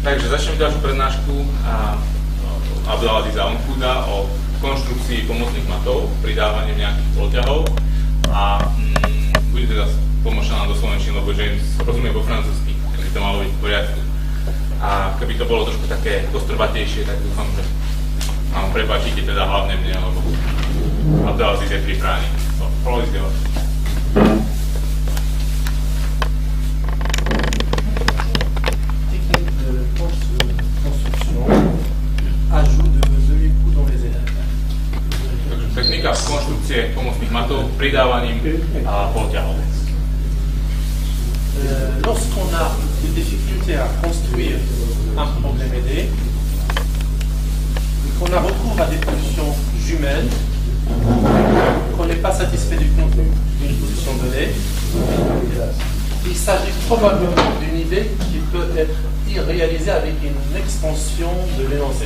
Takže začneme ďalšiu prednášku Abdelaziza Onkuda o konštrukcii pomocných matov, pridávaním nejakých poľťahov a bude teda tlmočená do slovenčiny, lebo James rozumie po francúzsky, takže to malo byť v poriadku. A keby to bolo trošku také kostrbatejšie, tak dúfam, že vám prepáčite teda hlavne mne, lebo Abdelaziz je pripravený. Prolezte ho. Technika konštrukcie pomocných matov pridávaním a poľťahov. Lorsqu'on a des difficultés à construire un problème aidé, qu'on recourt à des positions jumelles, qu'on n'est pas satisfait du contenu d'une position donnée, il s'agit probablement d'une idée qui peut être réalisée avec une extension de l'énoncé.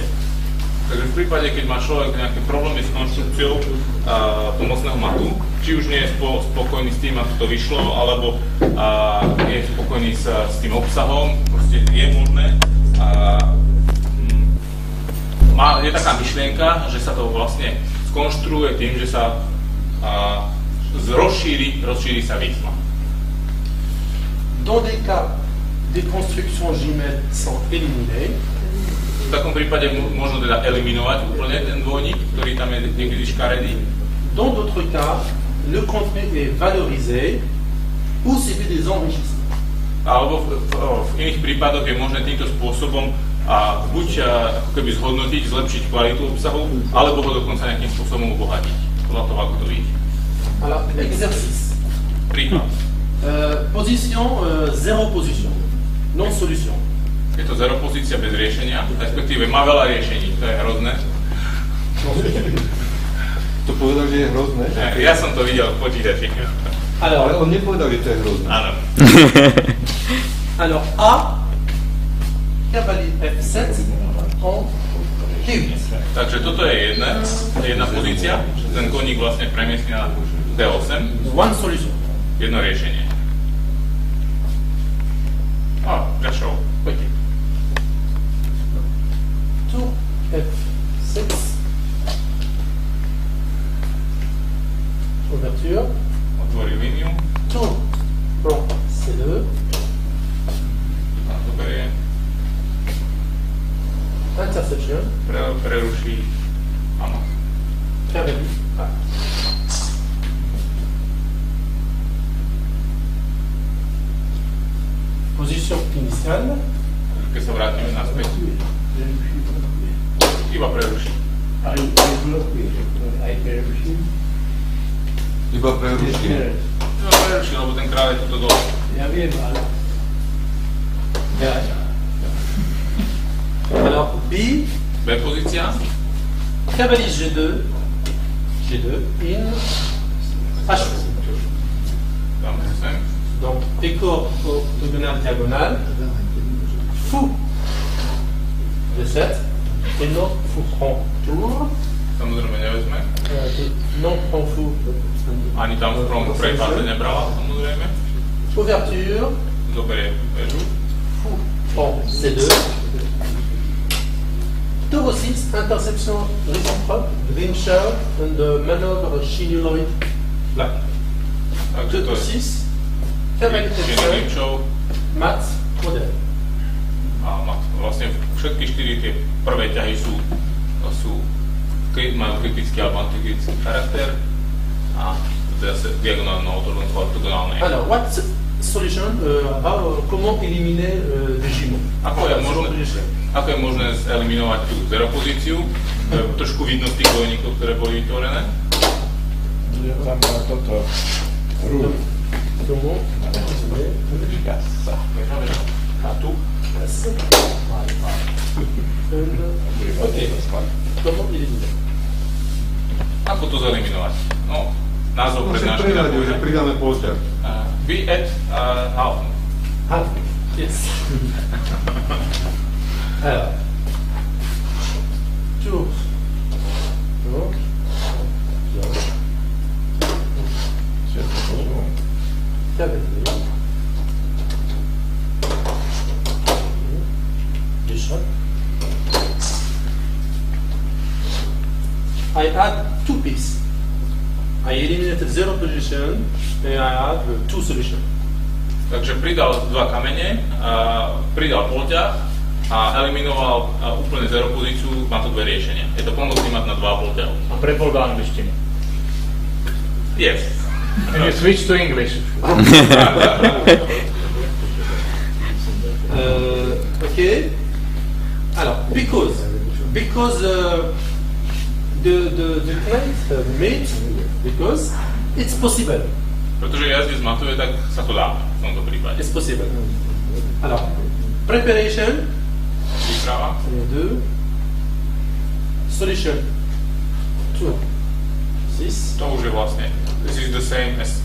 Takže v prípade, keď má človek nejaké problémy s konštrukciou pomocného matu, či už nie je spokojný s tým, ako to vyšlo, alebo nie je spokojný s tým obsahom, proste je možné. Je taká myšlienka, že sa to vlastne skonštruuje tým, že sa rozšíri sa výzva. Dans des cas, des constructions jumelles sont éliminées. V takom prípade možno teda eliminovať úplne ten dvojník, ktorý tam je niekedy škaredý. Dans d'autres cas, le contenu est valorisé ou subit des enrichissements. Alebo v iných prípadoch je možné týmto spôsobom buď ako keby zhodnotiť, zlepšiť kvalitu obsahu, alebo ho dokonca nejakým spôsobom obohatiť. Podľa toho, ako to vidíte. Alors, exercice. Príklad. Position, zéro position. Non solution. Je to zero pozícia bez riešenia, respektíve má veľa riešení, to je hrozné. To povedal, že je hrozné? Ja som to videl v počítači. Ale on nepovedal, že to je hrozné. Áno. Alors A, cavalier F7 en D8. Takže toto je jedna pozícia, ten koník vlastne premiestne na D8. One solution. Jedno riešenie. Prešol. Ok. Tour F6. Ouverture. Otvorí líniu. Tour plan C2. Tam to berie. Interception. Preruší. Áno. Cavalier A. Position initiale. Keď sa vrátime naspäť. Iba preruší. Iba preruší. Iba preruší, lebo ten kráľ je tuto dole. Ja viem, ale... Alors B. B pozícia. Cavalier G2. G2. In H. Dáme sem. Donc décor octogonal diagonal. Fou D7. Et non fou prend tour. Samozrejme nevezme. Non prend fou. Ani tam v prvom prepáde nebrala, samozrejme. Ouverture. Zoberie väžu. Fou prend C2. Tour 6. Interception réciproque. Grimshaw and manœuvre chinuloid black. Takže to Tour je 6. Cavalier F7. Mat. Model. A vlastne všetky štyri tie prvé ťahy majú kritický alebo antikritický charakter a teda sa diagonálnou ortogonálnej. Alors, what solution, comment éliminer des jumeaux? Ako je možné eliminovať tú zero pozíciu? Trošku vidno z tých dvojníkov, ktoré boli vytvorené. Tam má toto rúd. A tu? Ok. Comment éliminer? Ako to zeliminovať? No, názov prednášky napovedať. Že pridáme poľťah. Be at half. Half. Yes. Alors. Tour. Cavalier. I add two pieces. I eliminated zero position and I add two solutions. Takže pridal dva kamene, pridal polťah a eliminoval úplne zero pozíciu, má to dve riešenia. Je to pomocný mať na dva polťahu. A prepol do angličtiny. Yes. And you switch to English. Okay. Alors, because the client made because it's possible. Pretože jazdec matuje, tak sa to dá v tomto prípade. It's possible. Alors, preparation. Príprava. 2. Solution. 2. 6. To už je vlastne. This is the same as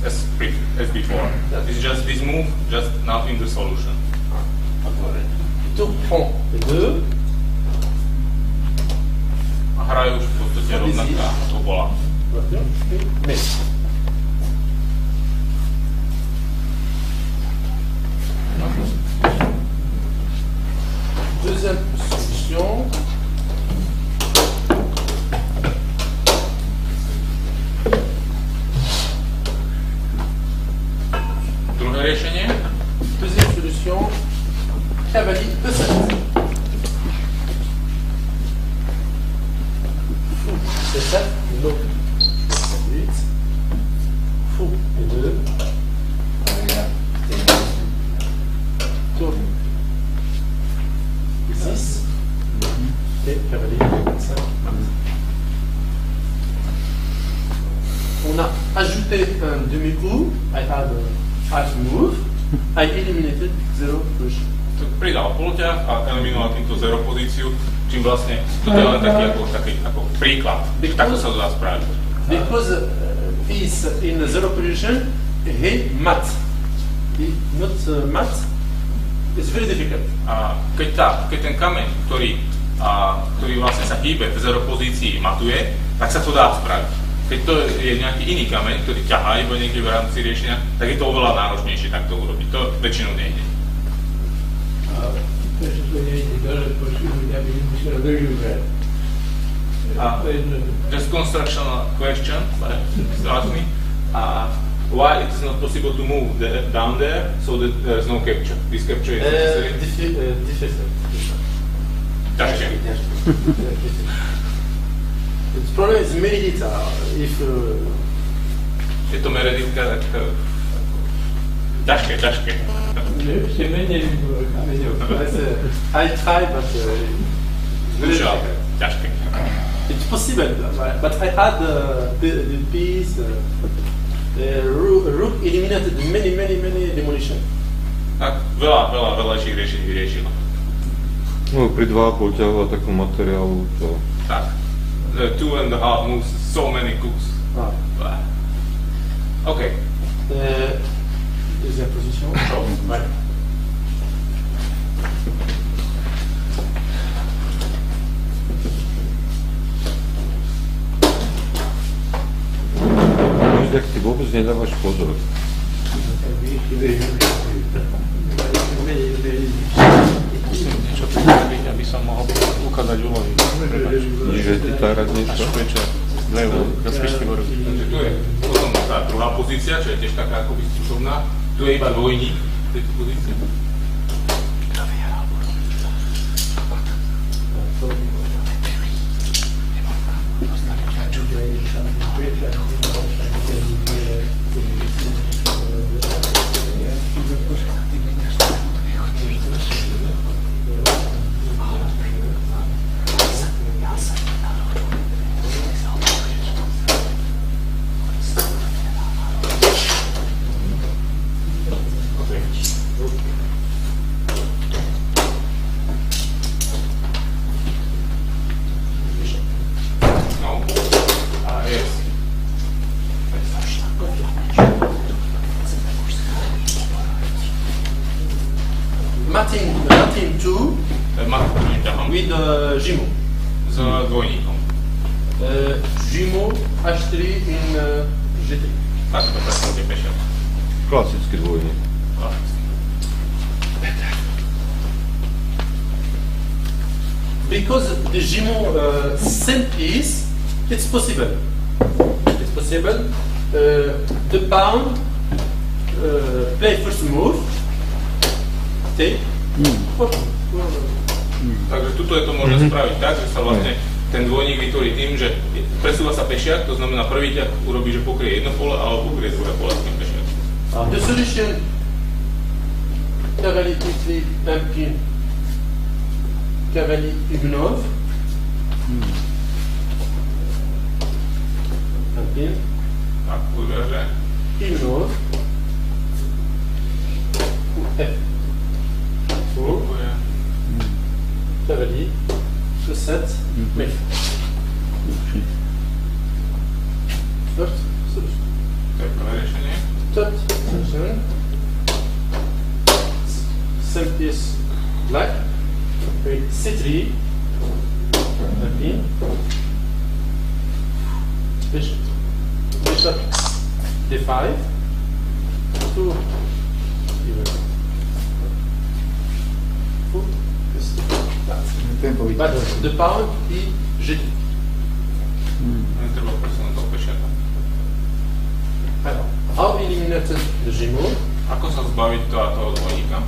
before. This is just this move, just now in the solution. Tu prends 2. A hra je už v podstate rovnaká, ako bola. Mais. Deuxième solution. Druhé riešenie. Deuxième solution. Cavalier E7. Fou C7. Non. 8. Fou E2. Tour. 6. Et cavalier E5. On a ajouté un demi-coup. I had a half move. I eliminated zero push. Pridal polťah a eliminoval týmto zero pozíciu, čím vlastne toto je len taký ako príklad. Takto sa to dá spraviť. Because he's in zero position, he mat. He not mat. It's very difficult. A keď ten kameň, ktorý vlastne sa hýbe v zero pozícii, matuje, tak sa to dá spraviť. Keď to je nejaký iný kameň, ktorý ťahá iba niekde v rámci riešenia, tak je to oveľa náročnejšie takto urobiť. To väčšinou nejde. Just constructional question, ask me. Why it is not possible to move down there so that there is no capture? This capture is necessary. Difficult. Ťažšie. The problem is Meredith. If Je to Meredithka, tak ťažké. I try, but Skúšal, ťažké. it's possible. But I had the piece. Rook eliminated many demolition. Tak veľa riešení vyriešila. No, pri 2,5 ťahu a takom materiálu to... Tak. The 2.5 moves, so many cooks. OK. Deuxième position. Ouais. Tak ty vôbec nedávaš pozor. Musím niečo pripraviť, aby som mohol ukázať úlohy. Že ty tárať niečo? Až večer. Levo, rozpíšte voru. Takže tu je potom tá druhá pozícia, čo je tiež taká akoby skúšovná. Tu je iba dvojník v tejto pozícii. Matting 2 with Jumeau. S dvojníkom. Jumeau H3 in G3. Tak to predstavte pešel. Klasický dvojník. Because the Jumeau same piece It's possible. It's possible. The pawn play first move. Take. Takže tuto je to možné spraviť tak, že sa vlastne ten dvojník vytvorí tým, že presúva sa pešiak, to znamená prvý ťah urobí, že pokrie jedno pole, alebo pokrie druhé pole s tým pešiakom. The solution, cavalier E3, impine, cavalier Huguenot, impine, Tak, uverže. Huguenot, F, Blokuje. cavalier, C7, mais. Third solution. To je prvé riešenie. Third solution. Same piece black. Okay, C3. Impine. Bishop D5. Tour. But the pawn is G2. Netreba presunúť toho pešiaka. Alors, how eliminated the G-move? Ako sa zbaviť toho dvojníka?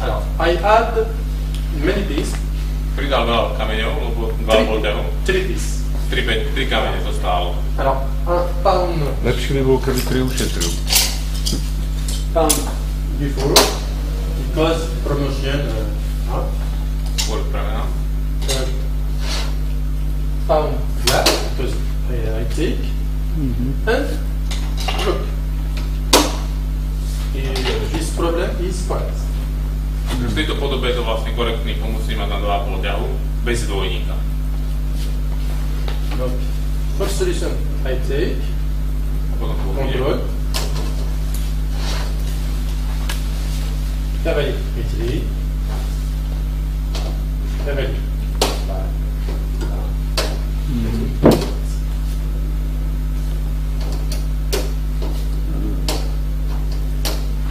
Alors, I add many pieces, Pridal veľa kameňov, lebo dva volťahov. 3 pieces. 3 kamene to stálo. Alors, un pawn, Lepšie by bolo, keby 3 ušetril. pawn before, because promotion, Skôr premena. pawn black, because I take, and look. This problem is correct. V tejto podobe je to vlastne korektný, musí mať na 2,5 ťahu, bez dvojníka. Donc, first solution, I take, A potom control, cavalier E3, cavalier.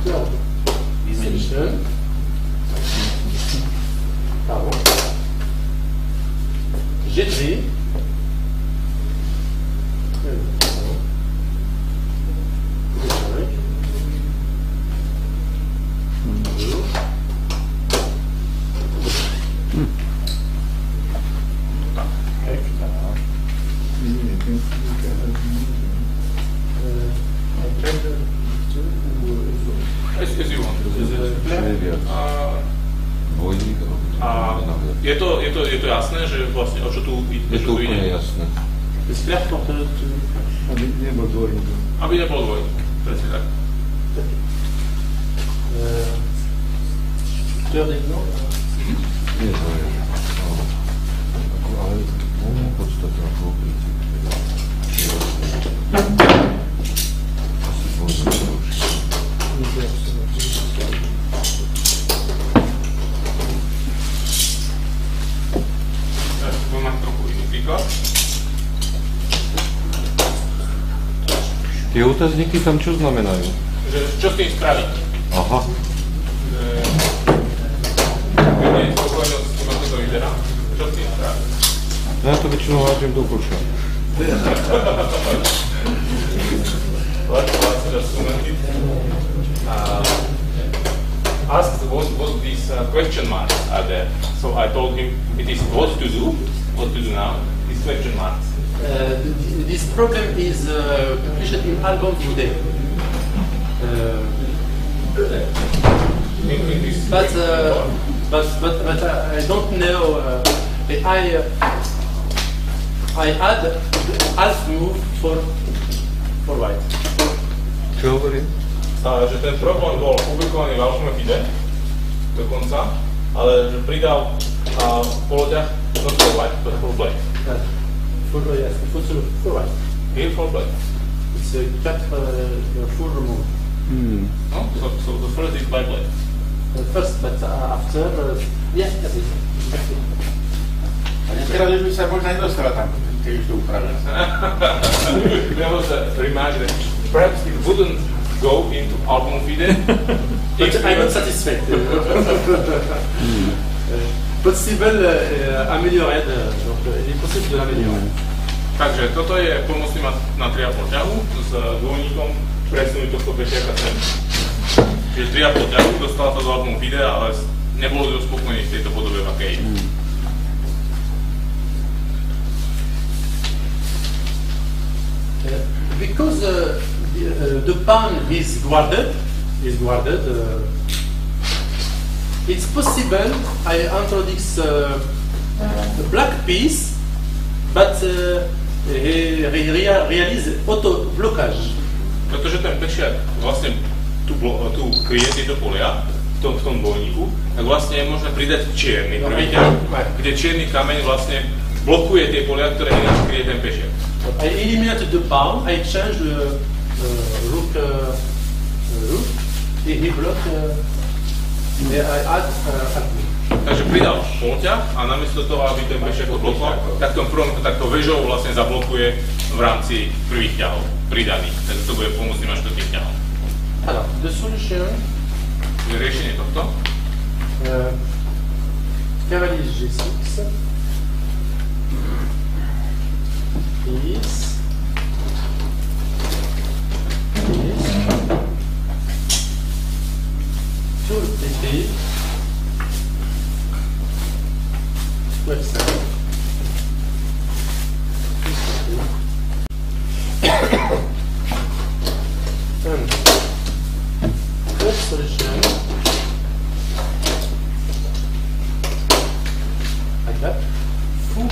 Third solution, pardon, G3, As you want. Dvojník. A je to jasné, že vlastne o čo tu Je to úplne ide? jasné. c'est clair pour te... Aby nebol dvojník. Aby nebol dvojník. Presne tak. Third exemple. Nie to je. Ale v podstate ako princíp. Asi dvojník to už. Teraz budem mať trochu iný príklad. Tie otázniky tam čo znamenajú? Že čo s tým spraviť? Aha. Keď nie je spokojnosť s tým, ako to vyzerá, čo s tým spraviť? Ja to väčšinou hážem do koša. Let's just comment it. Asked what these question marks are there. So I told him it is what to do now, these question marks. This problem is published in album today. In this But I don't know. I add half move for white. Čo hovorím? Že ten problém bol publikovaný v albume FIDE dokonca, ale že pridal poloťah not for white, but for black. Yes, for white. Here for black. It's a 4 full move. No? So the first is by black. First, but after, yes, exactly. Teraz už by sa možno nedostala tam, keď už to upravil. There was a remark that perhaps it wouldn't go into album FIDE. But I'm not satisfied. possible améliorer, donc il est possible de l'améliorer. Takže toto je pomocný materiál poťahu s dvojníkom presunúť tohto pešiaka sem. Čiže 3,5 ťahu, dostala to do albumu videa, ale nebolo dosť spokojný v tejto podobe, v akej. Because the pan is guarded, it's possible I introduce a black piece, but he realize auto blocage. Pretože ten pešiak vlastne tu kryje tieto polia v tom dvojníku, tak vlastne je možné pridať čierny prvý ťah, kde čierny kameň vlastne blokuje tie polia, ktoré ináč kryje ten pešiak. I eliminate the pan, I change the rook, he block, I add Takže pridal polťah a namiesto toho, aby ten pešiak to blokoval, tak to vežou vlastne zablokuje v rámci prvých ťahov, pridaných. Takže to bude pomôcť až štvrtých ťahov. Alors, the solution, riešenie tohto. cavalier G6 is to TP website. And third solution, like that, fou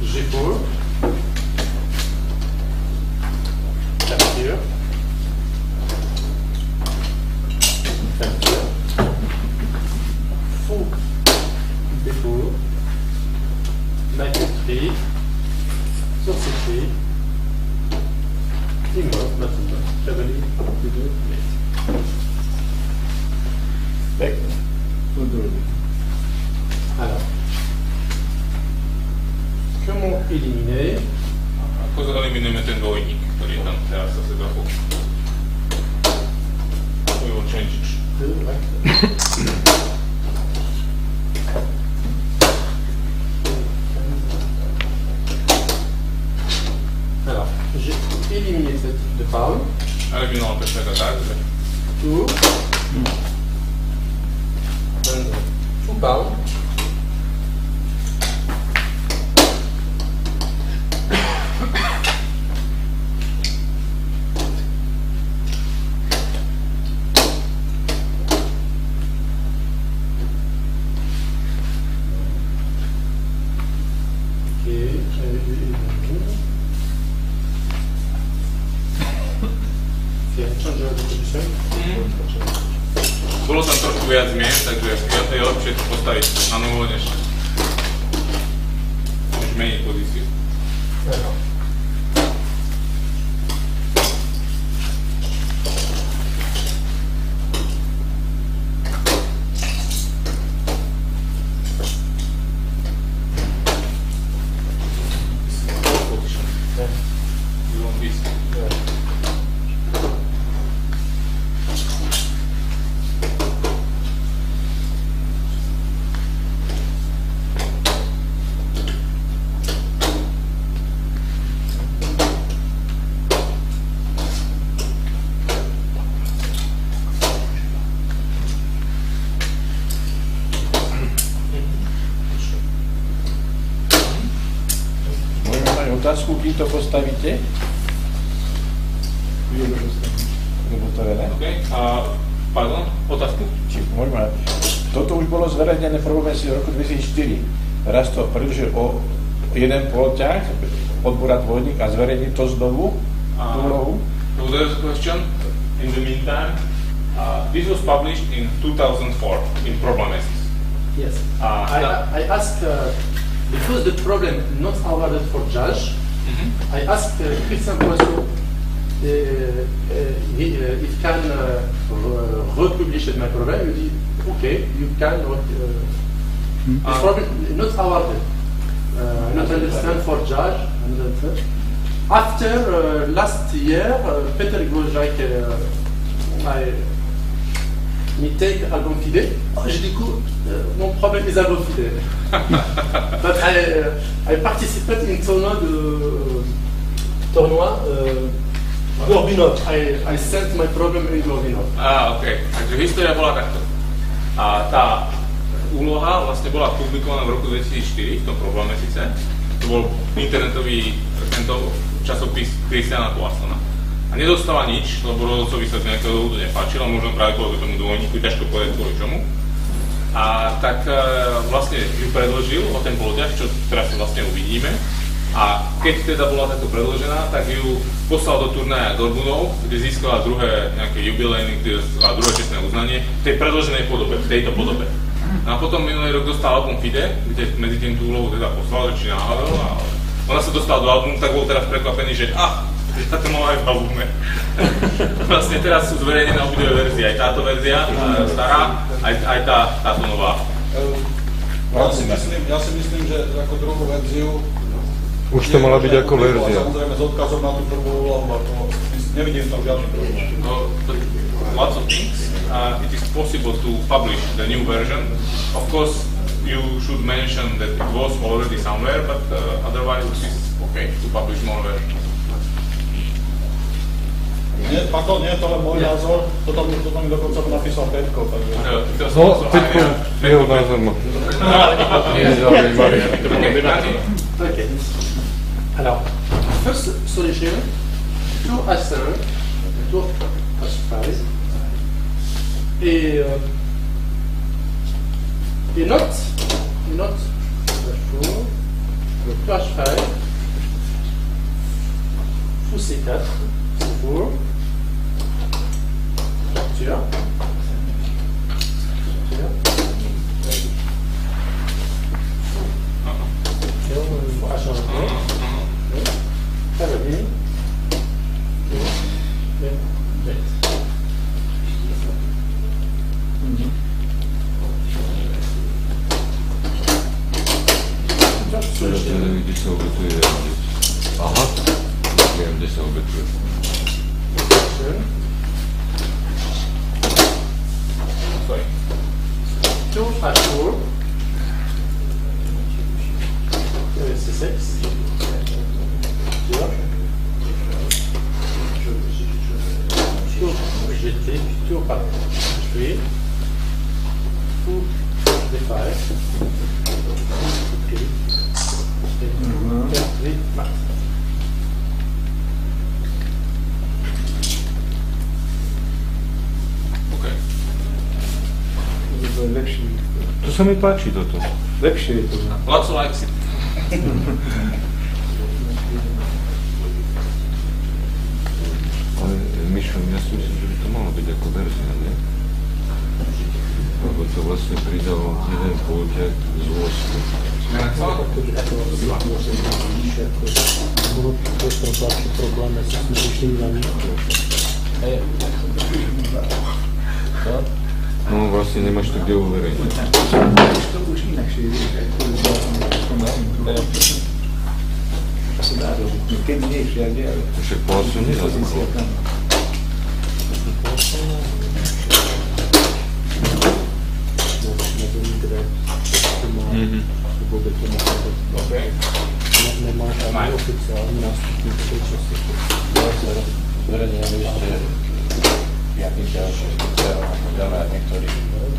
G4, capture, fou B4, knight F3, sur C3, immeuble maintenant, cavalier B2, Pekne. alors, comment éliminer? Ako eliminujeme ten dvojník, ktorý je tam teraz zase trochu. We will change it. Alors, j'ai éliminé ce type de pawn. Eliminoval pešiaka tak, že Two. And two pawn. bolo tam trošku viac zmien, takže je lepšie to postaviť na novo, než meniť pozíciu. Otázku, kým to postavíte? OK, pardon, otázku? Môžeme. Toto už bolo zverejnené prvom mesiaci roku 2004. Raz to predlžil o jeden polťah, odbúra dvojník a zverejní to znovu. So there's a question. In the meantime, this was published in 2004 in Problemesis. Yes. I asked, because the problem not awarded for judge, I asked Christian Poisson if can republish my problem. He dit, okay, you can. This problem not awarded, not understand for judge. After last year, Peter Grosjean me take album fide. Oh, je dis coup, mon problème is album fide. But I participate in tournoi Gorbinov. I sent my problem in Gorbinov. OK. Takže história bola takto. A tá úloha vlastne bola publikovaná v roku 2004, v tom probléme síce. To bol internetový časopis Christiana Poissona. A nedostala nič, lebo rozhodcovi sa z nejakého dôvodu nepáčilo, možno práve kvôli tomu dôvodníku, ťažko povedať kvôli čomu. A tak vlastne ju predložil o ten poloťah, čo teraz vlastne uvidíme. A keď teda bola takto predložená, tak ju poslal do turnaja Gorbunov, kde získala druhé nejaké jubilejny a druhé čestné uznanie v tej predloženej podobe, v tejto podobe. A potom minulý rok dostal album FIDE, kde medzi tým tú úlohu teda poslal, či náhodou, a ona sa dostala do albumu, tak bol teraz prekvapený, že ja to mala aj v albume. Vlastne teraz sú zverejnené obidve verzie, aj táto verzia, stará, aj táto nová. Ja si myslím, že ako druhú verziu už to mala byť ako verzia. Samozrejme s odkazom na tú prvú úlohu, ako nevidím tam žiadny problém. Lots of things. It is possible to publish the new version. Of course, you should mention that it was already somewhere, but otherwise it is okay to publish more versions. Nie, pardon, nie je to len môj názor, toto mi dokonca napísal Petko, takže... No, Petko, jeho názor má. Okay. Alors, first solution, tour H5, tour H5, et note H4, le tour H5, fou C4, C4, lecture, Kde sa obetuje? Aha, viem, kde sa obetuje. Two H4, C6, GT, tour par H8, tour D5, Lepšie. To sa mi páči toto. Lepšie je to. Lots likes it. Ale Mišo, ja si myslím, že by to malo byť ako verzia, nie? Lebo to vlastne pridalo jeden poloťah z 8. No vlastne nemáš to kde uverejniť. To už inakšie je, to sa dá robiť. Keď nie, všade, ale... Však plácu nedá zakoľ. Nemáš ani oficiálny nástupný v tej časti. Zverejnenie ešte piatnice a šesticero a tak ďalej, a niektorí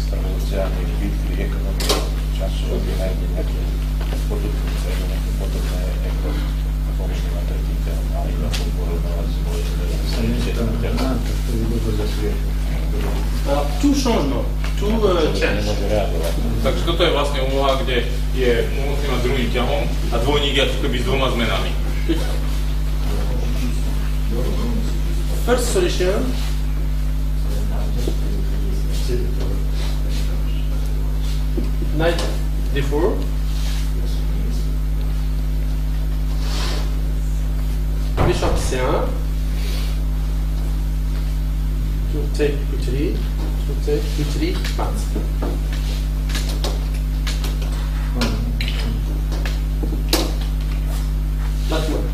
revoluciárni vytli ekonomie času, aby nájde nejaké podobnice, nejaké podobné ekonomické na tretím tému, ale iba som porovnávať s mojím Alors, tout changement, tout change. Takže toto je vlastne úloha, kde je musí mať druhým ťahom a dvojník je keby s dvoma zmenami. First solution, knight D4, bishop C1, tour take Q3, tour take Q3, mat. Mat1.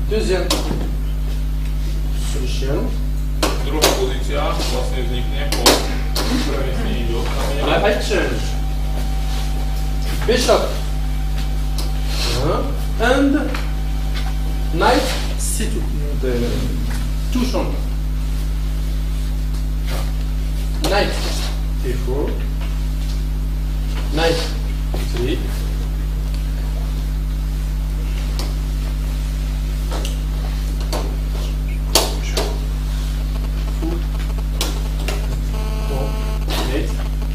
Deuxième solution. Druhá I change bishop and knight c2. Two chambres. Knight a4, knight 3,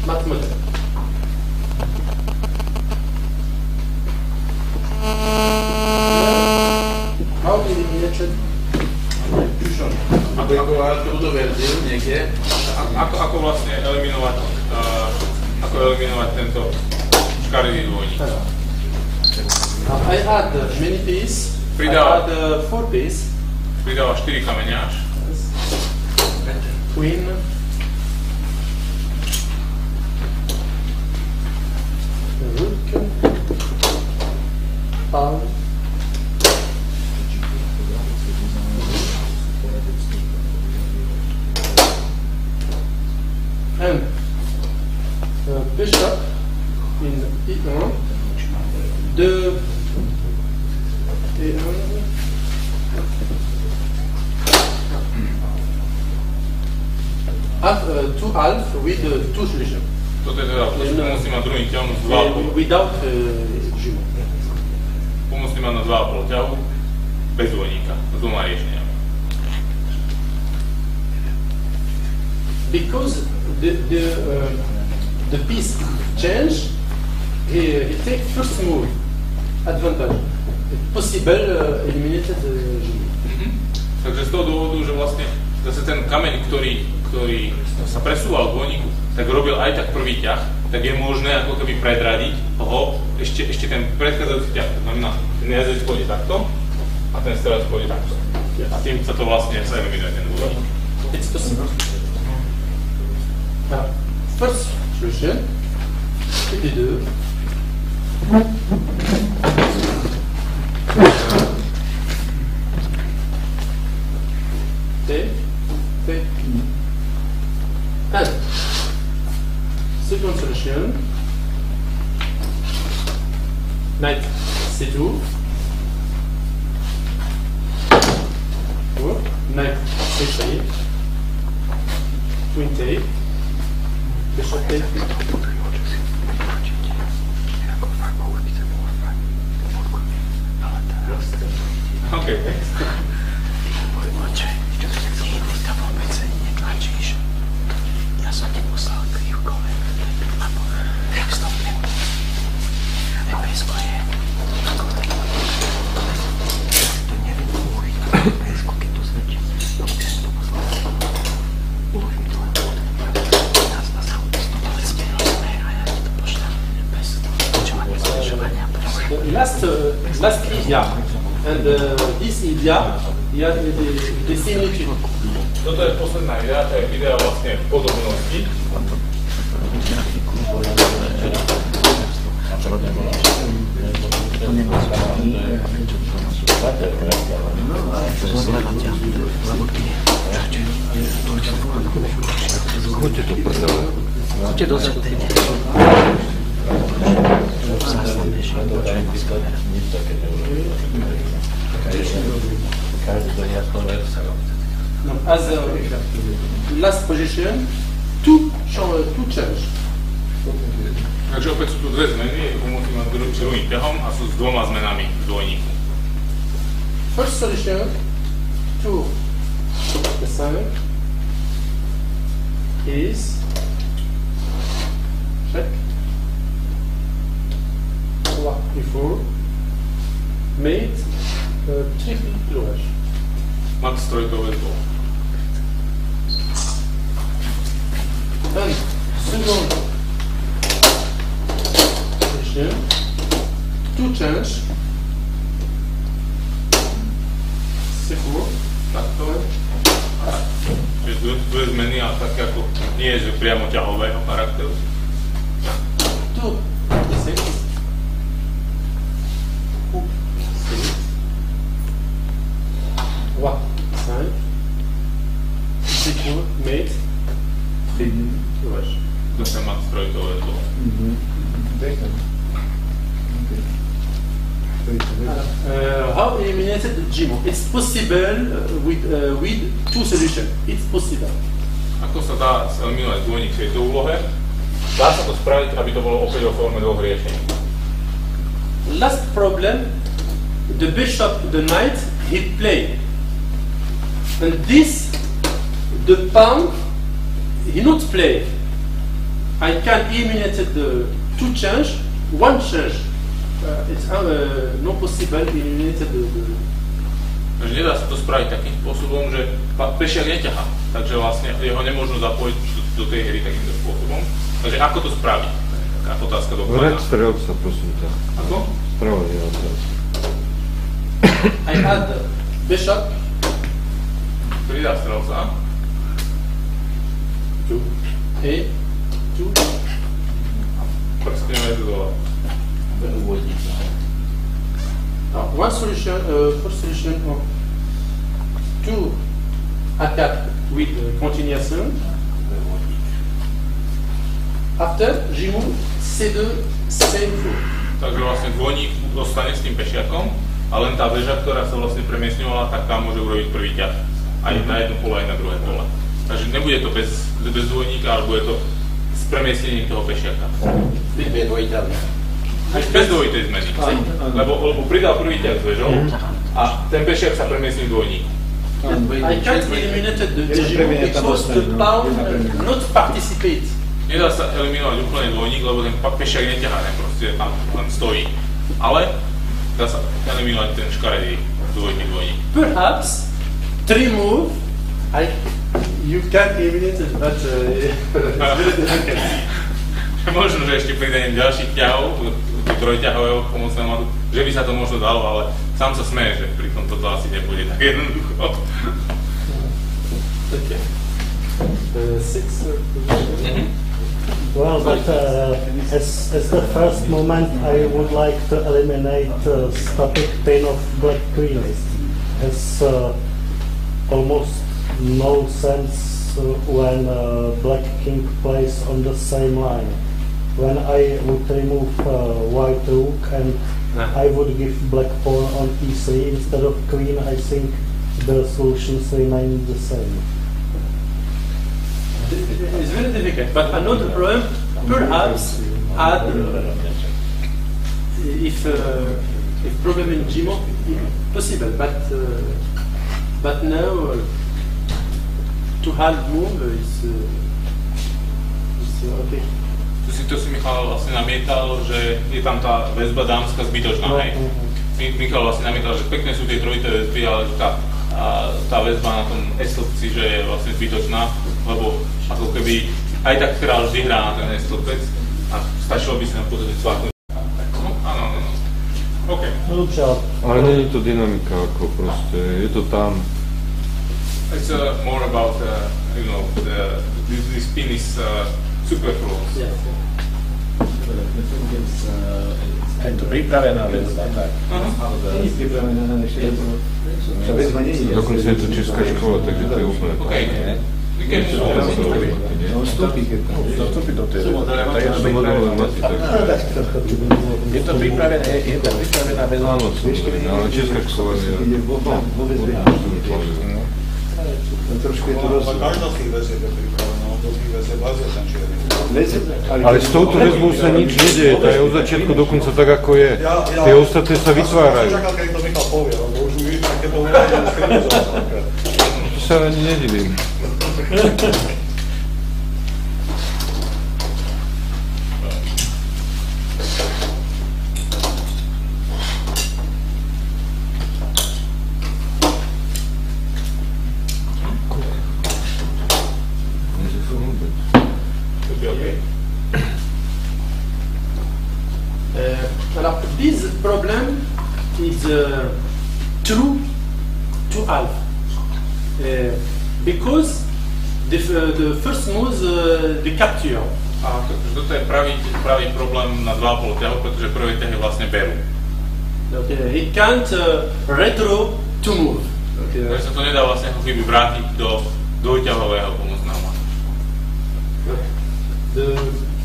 mat model. How eliminated fusion? Ako vlastne eliminovať tento škaredý dvojník? I add many pieces. I add 4 pieces. Pridáva 4 kameňáž. Queen. Rook. Pawn. And bishop in E1, de E1, two half with two solutions. Toto je teda, musí mať druhý ťah z 2,5. Without jumeau. Musí mať na 2,5 ťahu bez dvojníka, s dvoma riešeniami. Because the piece change, he take first move advantage. It's possible eliminated jumeau. Takže z toho dôvodu, že vlastne zase ten kameň, ktorý sa presúval dvojníku, tak robil aj tak prvý ťah, tak je možné ako keby predradiť ho ešte ten predchádzajúci ťah. To znamená, ten jazdec pôjde takto a ten strelec pôjde takto. A tým sa to vlastne sa eliminuje ten dvojník. It's possible. First solution, D2. T. And second solution, knight C2, or knight C3, queen take, bishop take. Okay, thanks. Last idea, and this idea, the similitude. Toto je posledná idea, to je idea vlastne podobnosti. Chodźcie tu prdele. Chodźcie do zadu. As last position, two change. Takže opäť sú tu dve zmeny, musím mať druhým ťahom a sú s dvoma zmenami v dvojníku. First solution, to the 5 is check. Before made triple cloche. Max trojkové dvo. And second position, two change. Secure. Takto. Čiže dve zmeny, ale také ako nie je priamo ťahového charakteru. Two D6. Roi 5, secure, mate, dommage. kto chce mať strojitové dlho. How eliminated GMO? It's possible with two solutions. It's possible. Ako sa dá eliminovať dvojník v tejto úlohe? Dá sa to spraviť, aby to bolo opäť vo forme dvoch riešení. Last problem, the bishop, the knight, he played. And this, the pawn, he not play. I can eliminate the two change, one change. It's not possible eliminate the. Takže nedá sa to spraviť takým spôsobom, že pešiak neťahá, takže vlastne jeho nemôžno zapojiť do tej hry takýmto spôsobom. Takže ako to spraviť? Taká otázka do Vrať strelca, prosím ťa. Ako? Spravo je odraz. I add bishop. Pridá strelca. Two. A. Two. Prskneme to dole. One solution, first solution, to attack with continuation. After, G move, C2, same move. Takže vlastne dvojník dostane s tým pešiakom a len tá väža, ktorá sa vlastne premiesňovala, tak tá môže urobiť prvý ťah. Aj na jedno pole, aj na druhé pole. Takže nebude to bez dvojníka, ale bude to s premiesnením toho pešiaka. Dve dvojiteľné. Aj bez dvojitej zmeny. Lebo pridal prvý ťah s väžou a ten pešiak sa premiesní dvojník. I can't eliminate the G move because the pawn not participate. Nedá sa eliminovať úplne dvojník, lebo ten pešiak neťahá, proste tam len stojí. Ale dá sa eliminovať ten škaredý dvojník. Perhaps, three move, you can eliminate it, but Možno, že ešte pridaním ďalších ťahov, trojťahového pomocného matu, že by sa to možno dalo, ale sám sa smeje, že pri tom toto asi nebude tak jednoducho. Okay. Six. Well, but as the first moment, I would like to eliminate static pin of black queen, as almost no sense when black king plays on the same line. When I would remove white rook and I would give black pawn on e3 instead of queen, I think the solutions remain the same. It's very difficult, but another problem, perhaps, add if problem in Gmo, possible, but now to half move is okay. To si Michal vlastne namietal, že je tam tá väzba dámska zbytočná, hej? Michal vlastne namietal, že pekné sú tie trojité väzby, ale že tá väzba na tom S-stĺpci, že je vlastne zbytočná, lebo ako keby aj tak král vždy hrá na ten S-stĺpec a stačilo by sa na podstate cvaknúť. No, áno. OK. Ale není to dynamika, ako proste, je to tam. It's more about, you know, this pin is superfluous. Yes. Je to pripravená väzba, tak. Dokonca je to česká škola, takže to je úplne. OK. Vstúpi do tej Je to pripravená väzba. Áno, ale česká škola je... Trošku je to rozdiel. Každá z tých väzieb je pripravená, do tých väzieb vazia ten čierny. Ale s touto väzbou sa nič nedieje, tá je od začiatku dokonca tak, ako je. Tie ostatné sa vytvárajú. Ja som čakal, keď to Michal povie, lebo už vidím, aké to uvedenie z filozofie. To sa ani nedivím. Alors, this problem is true to half because the first move the capture. A toto je pravý problém na 2,5 ťahu, pretože prvý ťah je vlastne berú. Okay. It can't retro to move. Okay. Takže sa to nedá vlastne ako keby vrátiť do dvojťahového pomocného matu. The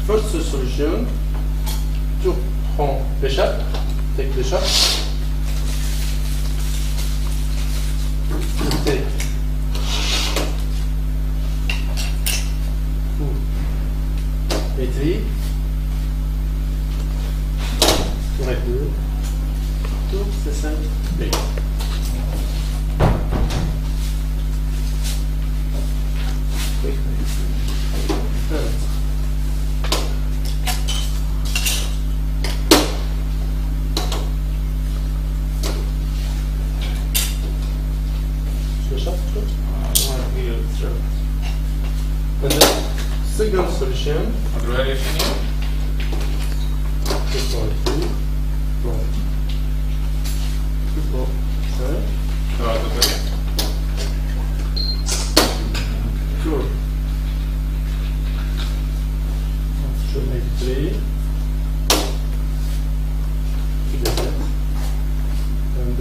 first solution, tu prends l'échappe, take l'échappe, take étui, tour et deux, tour, c'est 5, B. And the second solution, A druhé riešenie? Dva toto je. Sure. Should make 3. And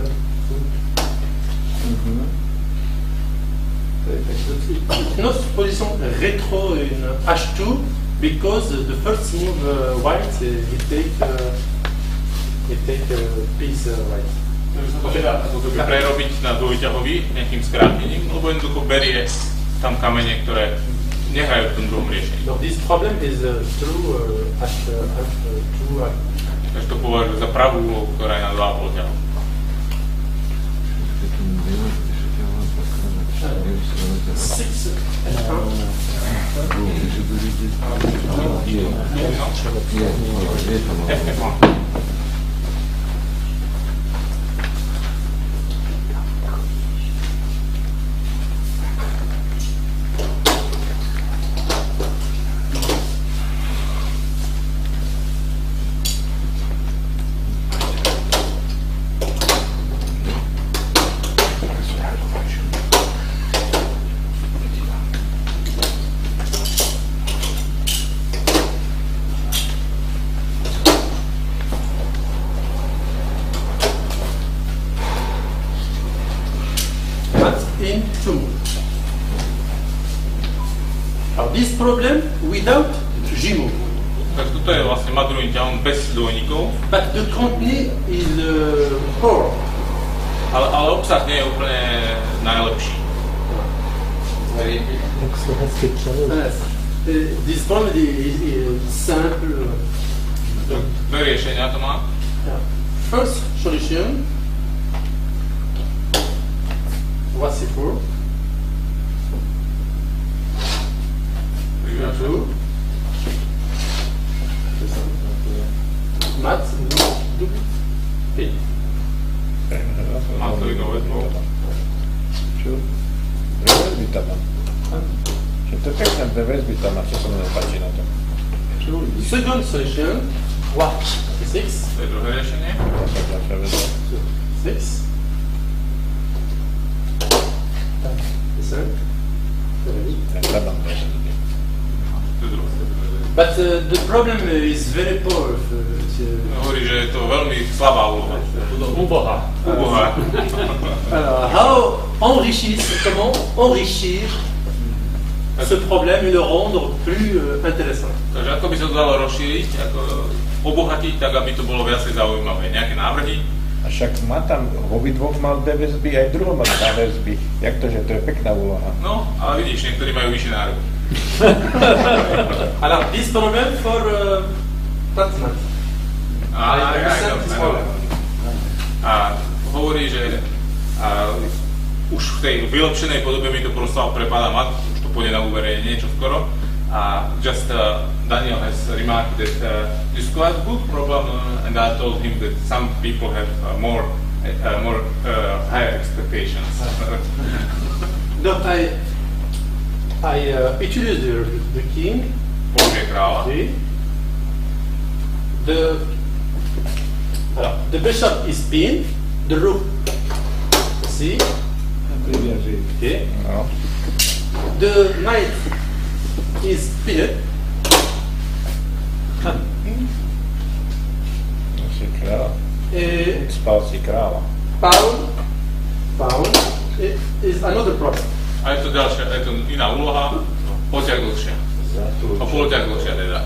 notre position rétro in H2 because the first move white he take piece right. To teda prerobiť na dvojťahový nejakým skrátením, lebo jednoducho berie tam kamene, ktoré nehrajú v tom druhom riešení. No, this problem is true H2. Takže to považujú za pravú úlohu, ktorá je na 2,5 ťahu. In 2. Now this problem without Jimo. Takže toto je vlastne Madruin ťahom bez dvojníkov. But the contenu is poor. Ale obsah nie je úplne najlepší. This problem is simple. Dve riešenia to má. First solution. Voici pour. Mat, double, pin. Má to jednou vedbou. Čo? Dve väzby tam mám. Čo to je pekné, dve väzby tam má, čo sa mi nepáči na tom. Second solution. What? 6. To je druhé riešenie. Ďalšia väzba. 6. Tam mám dve väzby. But the problem is very poor. Hovorí, že je to veľmi slabá úloha. Úbohá. Úbohá. Alors, comment enrichir ce problème et le rendre plus intéressant? Takže ako by sa to dalo rozšíriť, ako obohatiť tak, aby to bolo viacej zaujímavé. Nejaké návrhy? A však má tam, v obidvoch mal dve väzby, aj v druhom má dve väzby. Jak to, že to je pekná úloha? No, ale vidíš, niektorí majú vyššie nároky. Alors, this problem for Tatman. A hovorí, že už v tej vylepšenej podobe mi to prosto prepadá mat, už to pôjde na uverejnenie čo skoro. Just Daniel has remarked that this is quite a good problem, and I told him that some people have more higher expectations. Donc, I utilize the king. Použije kráľa. The bishop is pinned, the rook. See? Okay. No. The knight is pinned. Si kráľ. Spal si kráľa. Pound is another problem. A je to ďalšia, je to iná úloha, poťah dlhšia. A poloťah dlhšia teda.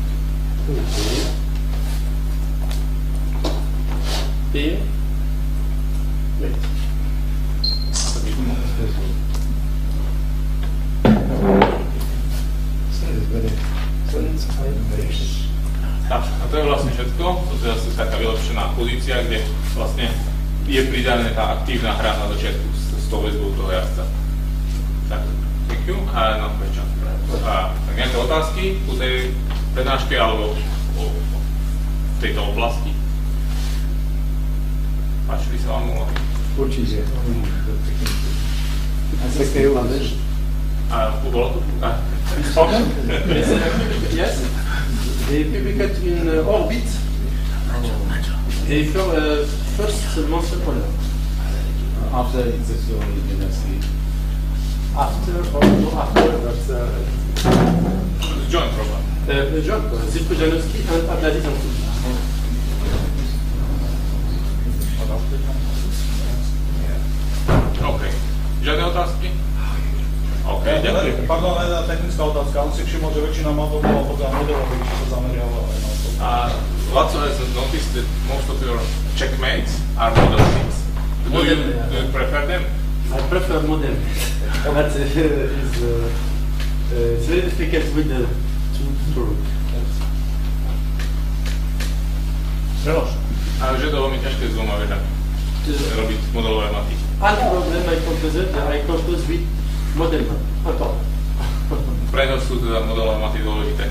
Tak, a to je vlastne všetko. To je zase taká vylepšená pozícia, kde vlastne je pridaná tá aktívna hra na začiatku s tou väzbou toho jazdca. Tak, thank you. A na question. Tak nejaké otázky ku tej prednáške alebo o tejto oblasti? Páčili sa vám úlohy? Určite. A také úlohy? A bolo to? Yes. They publied in orbit. They first monster polar. After insertion in NRC. After or no after? Joint problem. Joint problem. Zilko Janowski and Abdelaziz Ansou. OK. Žiadne otázky? OK, ďakujem. Pardon, jedna technická otázka. On si všimol, že väčšina modelov podľa modelových sa zameriava aj na to. Laco has noticed that most of your checkmates are model things. Do you prefer them? I prefer model. But it's very difficult with the two. Prelož. Ale že je to veľmi ťažké s dvoma vežami. Robiť modelové maty. One problem I compose with model mat. Preto sú teda modelové maty dôležité.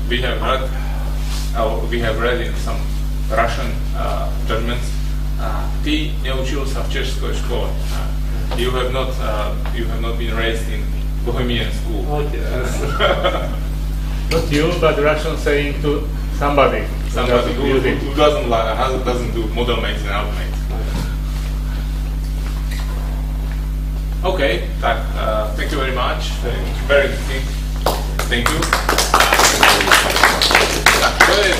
We have read in some Russian judgments. Ty neučil sa v českej škole. You have not been raised in Bohemian school. Okay. Not you, but Russian saying to somebody who doesn't do model mates and outmates. Okay, tak, thank you very much. Very interesting. Thank you. Tak, to je